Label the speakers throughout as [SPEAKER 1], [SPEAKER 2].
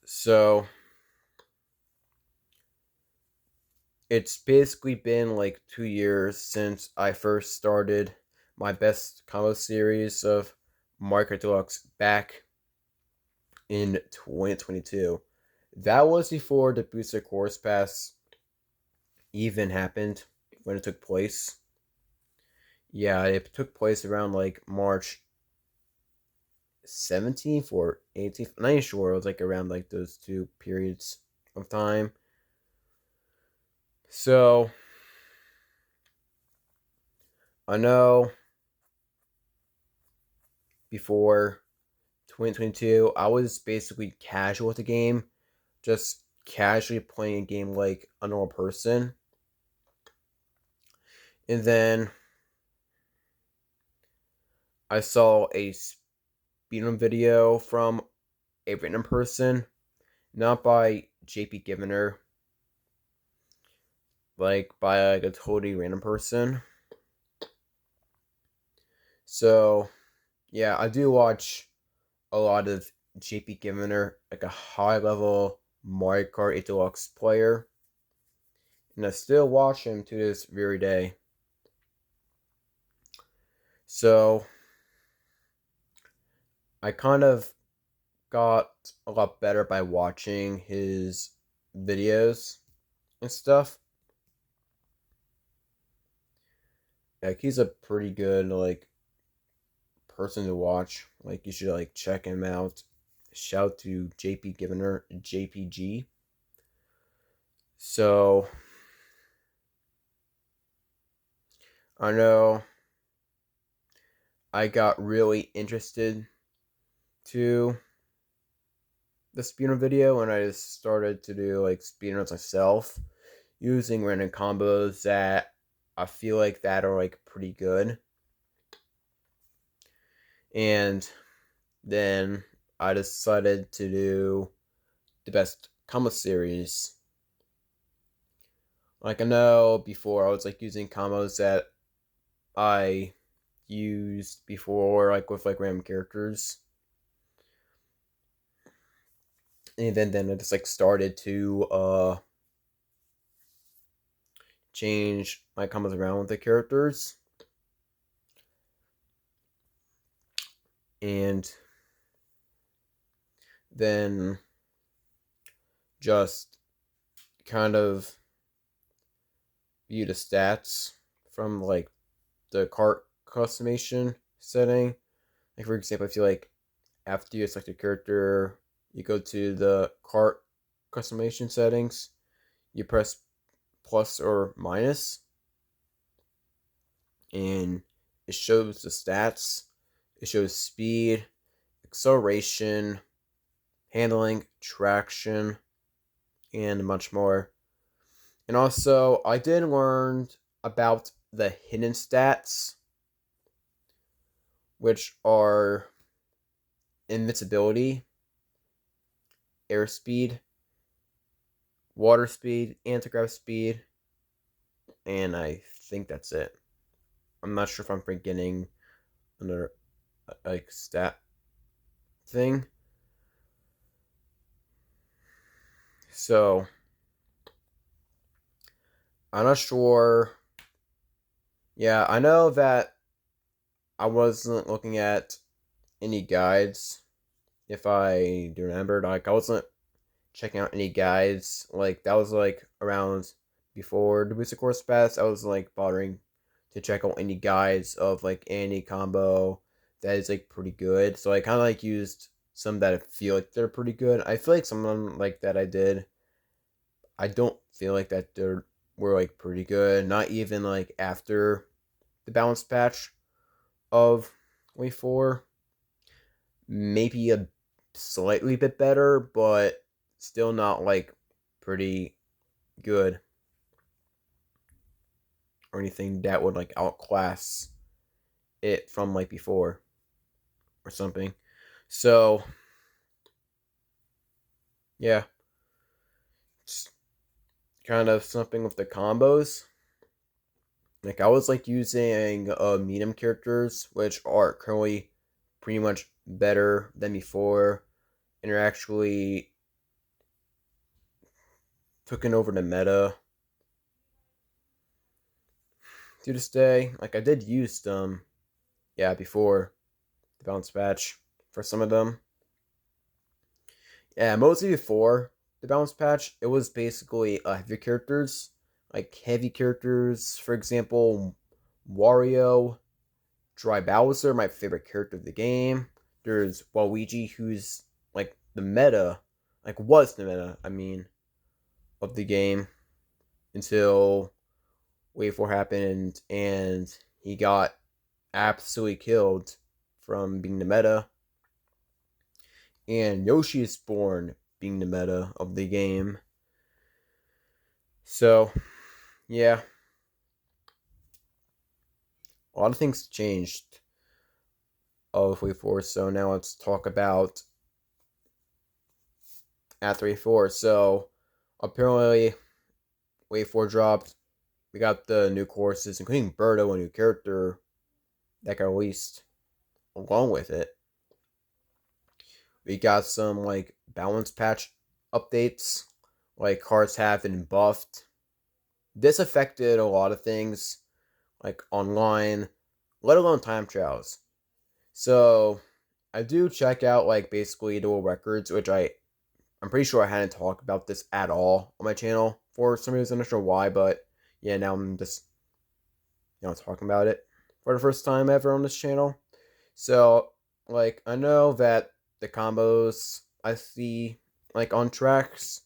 [SPEAKER 1] So it's basically been like 2 years since I first started my best combo series of Mario Kart Deluxe back in 2022. That was before the booster course pass even happened when it took place. Yeah, it took place around like March 17th or 18th. I'm not even sure. It was like around like those two periods of time. So I know before 2022, I was basically casual with the game, just casually playing a game like a normal person. And then I saw a speedrun video from a random person, not by JP Givener, like by like a totally random person. So yeah, I do watch a lot of JP Givener, like a high level Mario Kart 8 Deluxe player, and I still watch him to this very day. So I kind of got a lot better by watching his videos and stuff. Like he's a pretty good like person to watch. Like you should like check him out. Shout to JP Givener JPG. So I know I got really interested to the speedrun video and I just started to do like speedruns myself using random combos that I feel like that are like pretty good. And then I decided to do the best combo series. Like I know before I was like using combos that I used before, like with like random characters. And then I just like started to change my combos around with the characters. And then just kind of view the stats from like the Kart customization setting. Like for example, if you like after you select a character, you go to the Kart customization settings, you press plus or minus, and it shows the stats. It shows speed, acceleration, handling, traction, and much more. And also, I did learn about the hidden stats, which are invincibility, airspeed, water speed, anti-grav speed, and I think that's it. I'm not sure if I'm forgetting another like stat thing. So I'm not sure. Yeah, I know that I wasn't looking at any guides. If I do remember, like I wasn't checking out any guides. Like that was like around before the booster course pass. I was like bothering to check out any guides of like any combo that is like pretty good. So I kind of like used some that I feel like they're pretty good. I feel like some of them like that I did. I don't feel like that they were like pretty good. Not even like after the balance patch of Wave 4. Maybe a slightly bit better, but still not like pretty good or anything that would like outclass it from like before or something. So yeah, it's kind of something with the combos. Like I was like using medium characters, which are currently pretty much better than before, and are actually taken over the meta to this day. Like I did use them, yeah, before the balance patch for some of them. Yeah, mostly before the balance patch, it was basically heavy characters. Like heavy characters, for example, Wario, Dry Bowser, my favorite character of the game. There's Waluigi, who's like the meta, like was the meta, I mean, of the game until Wave 4 happened and he got absolutely killed from being the meta. And Yoshi is born being the meta of the game. So, yeah, a lot of things changed of Wave 4. So now let's talk about at Wave 4. So, apparently, Wave 4 dropped. We got the new courses, including Birdo, a new character that got released along with it. We got some like balance patch updates, like cards have been buffed. This affected a lot of things, like online, let alone time trials. So I do check out like basically the world records, which I'm pretty sure I hadn't talked about this at all on my channel for some reason. I'm not sure why, but yeah, now I'm just talking about it for the first time ever on this channel. So like I know that the combos I see like on tracks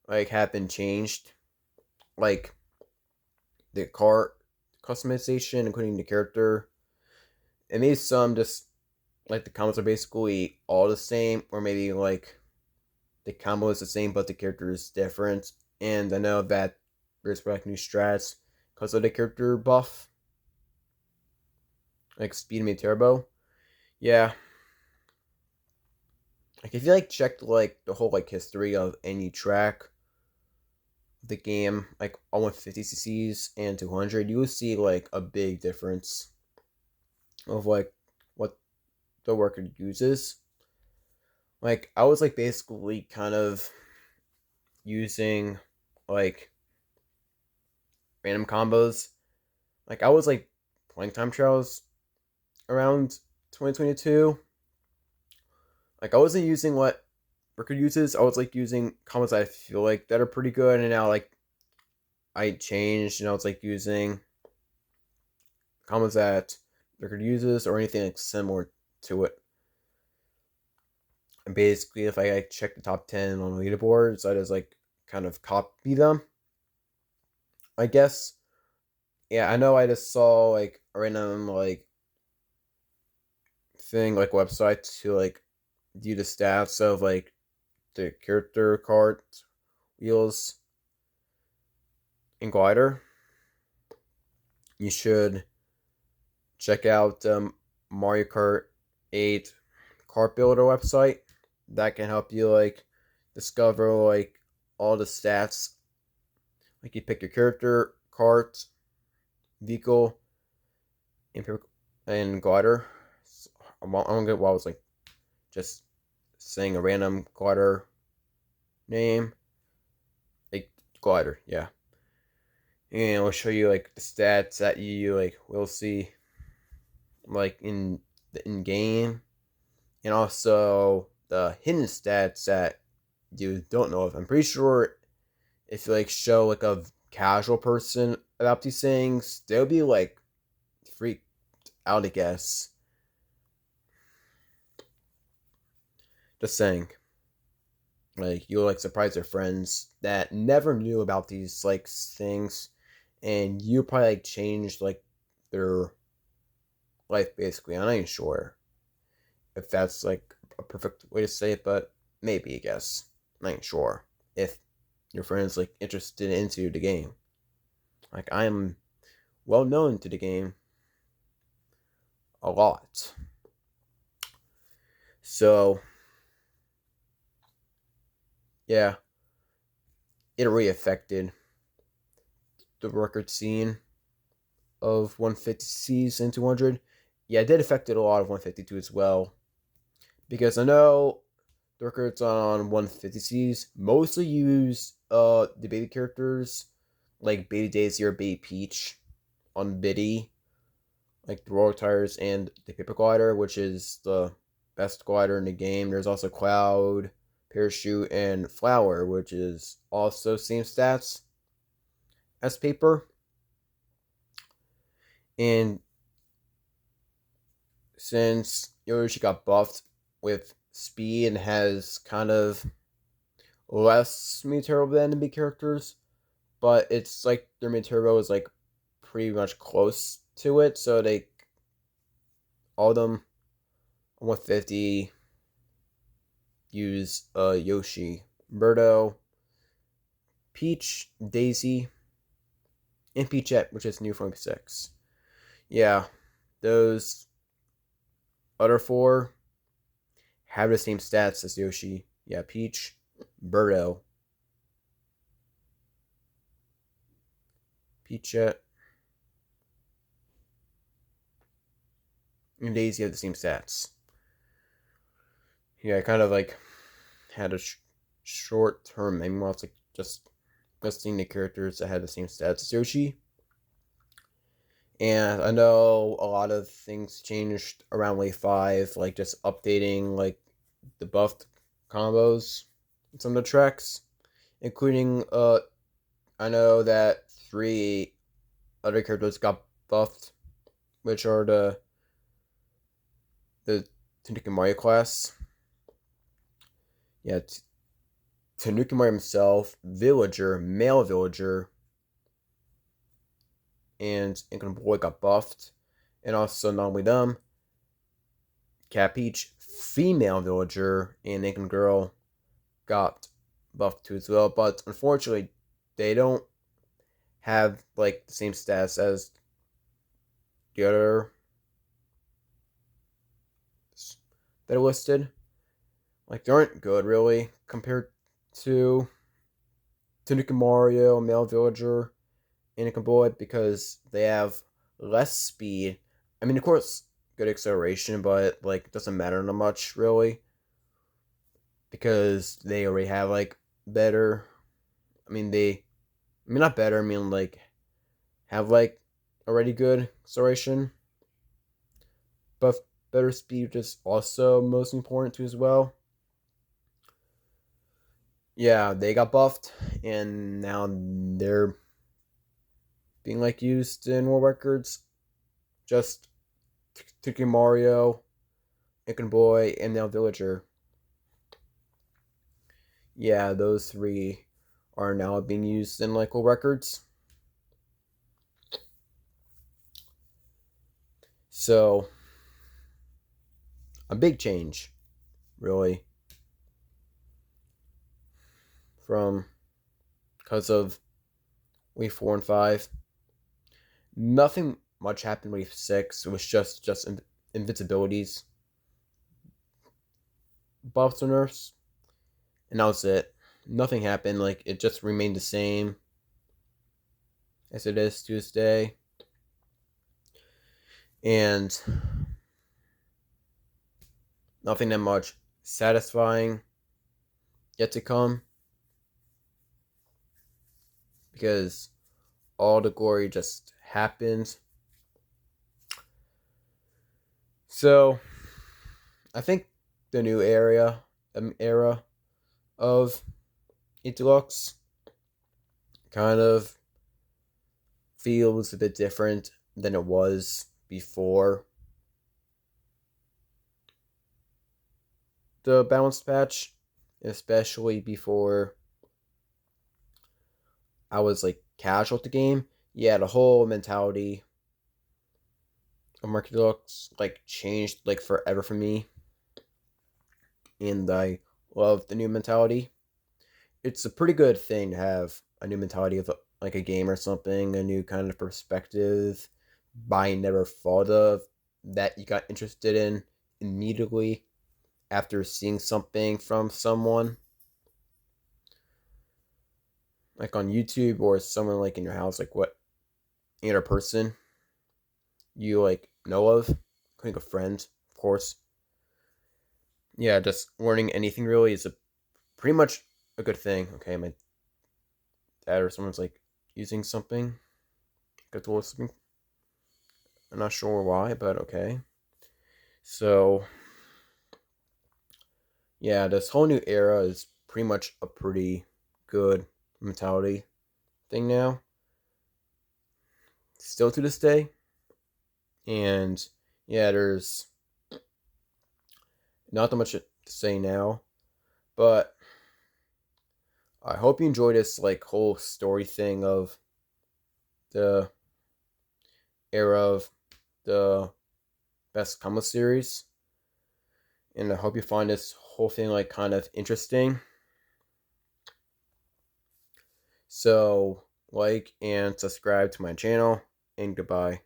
[SPEAKER 1] like have been changed, like the cart customization, including the character, and maybe some just like the combos are basically all the same, or maybe like the combo is the same but the character is different. And I know that there's like new strats because of the character buff, like speed and turbo. Yeah, like if you like checked like the whole like history of any track of the game, like all 150 cc's and 200, you will see like a big difference of like what the worker uses. Like I was like basically kind of using like random combos. Like I was like playing time trials around 2022. Like I wasn't using what Ricker uses. I was like using combos that I feel like that are pretty good, and now like I changed, and I was like using combos that Ricker uses or anything like similar to it. And basically, if I like check the top 10 on the leaderboards, I just like kind of copy them, I guess. Yeah, I know I just saw like a random like thing, like website to like view the stats of like the character card wheels and glider. You should check out Mario Kart 8 Kart Builder website. That can help you like discover like all the stats. Like you pick your character, cart, vehicle, and glider. So, I'm gonna get what I was like just saying a random glider name. Like glider, yeah. And we'll show you like the stats that you like will see like in the in game, and also the hidden stats that you don't know of. I'm pretty sure if you like show like a casual person about these things, they'll be like freaked out, I guess. Just saying. Like you'll like surprise your friends that never knew about these like things, and you probably like changed like their life basically. I'm not even sure if that's like a perfect way to say it, but maybe I guess. I'm not even sure if your friend's like interested into the game. Like I'm well known to the game a lot. So yeah, it really affected the record scene of 150Cs and 200. Yeah, it did affect it a lot of 152 as well. Because I know The records on 150Cs mostly use the baby characters like Baby Daisy or Baby Peach on Biddy, like the roller tires and the paper glider, which is the best glider in the game. There's also Cloud, Parachute, and Flower, which is also same stats as paper. And since Yoshi got buffed with speed and has kind of less material than the big characters, but it's like their material is like pretty much close to it, so they all of them 150 use Yoshi, Birdo, Peach, Daisy, and Peachette, which is new from 6. Yeah, those other 4 have the same stats as Yoshi. Yeah, Peach, Birdo, Peachette, and Daisy have the same stats. Yeah, I kind of like had a short term memory while it's like just listing the characters that had the same stats as Yoshi. And I know a lot of things changed around Wave 5, like just updating like the buffed combos in some of the tracks, including I know that 3 other characters got buffed, which are the Tanuki Mario class. Yeah, Tanuki Mario himself, Villager, male Villager, and Incan Boy got buffed. And also, not only them, Cat Peach, female Villager, and Incan Girl got buffed too as well. But unfortunately, they don't have like the same stats as the other that are listed. Like, they aren't good really compared to Tanuki Mario, male Villager, and Incan Boy, because they have less speed. I mean, of course, good acceleration, but like it doesn't matter that much really, because they already have like better. I mean, not better. I mean, like have like already good acceleration, but better speed is also most important too as well. Yeah, they got buffed, and now they're being like used in world records. Just Tiki Mario, Incan Boy, and now Villager. Yeah, those 3 are now being used in like world records. So a big change, really, from because of Wave 4 and 5. Nothing much happened Wave 6. It was just invincibilities, buffs and nerfs, and that was it. Nothing happened. Like, it just remained the same as it is Tuesday. And nothing that much satisfying yet to come, because all the glory just happened. So I think the new era of Deluxe kind of feels a bit different than it was before the balanced patch, especially before I was like casual at the game. Yeah, the whole mentality of Market Deluxe like changed like forever for me, and I love the new mentality. It's a pretty good thing to have a new mentality of like a game or something, a new kind of perspective I never thought of that you got interested in immediately after seeing something from someone like on YouTube, or someone like in your house, like what other person you like know of, including a friend, of course. yeah, just learning anything really is a pretty much a good thing. Okay, my dad or someone's like using something. Good to something. I'm not sure why, but okay. So yeah, this whole new era is pretty much a pretty good mentality thing now. Still to this day, and yeah, there's not that much to say now, but I hope you enjoy this like whole story thing of the era of the best comma series, and I hope you find this whole thing like kind of interesting. So like and subscribe to my channel, and goodbye.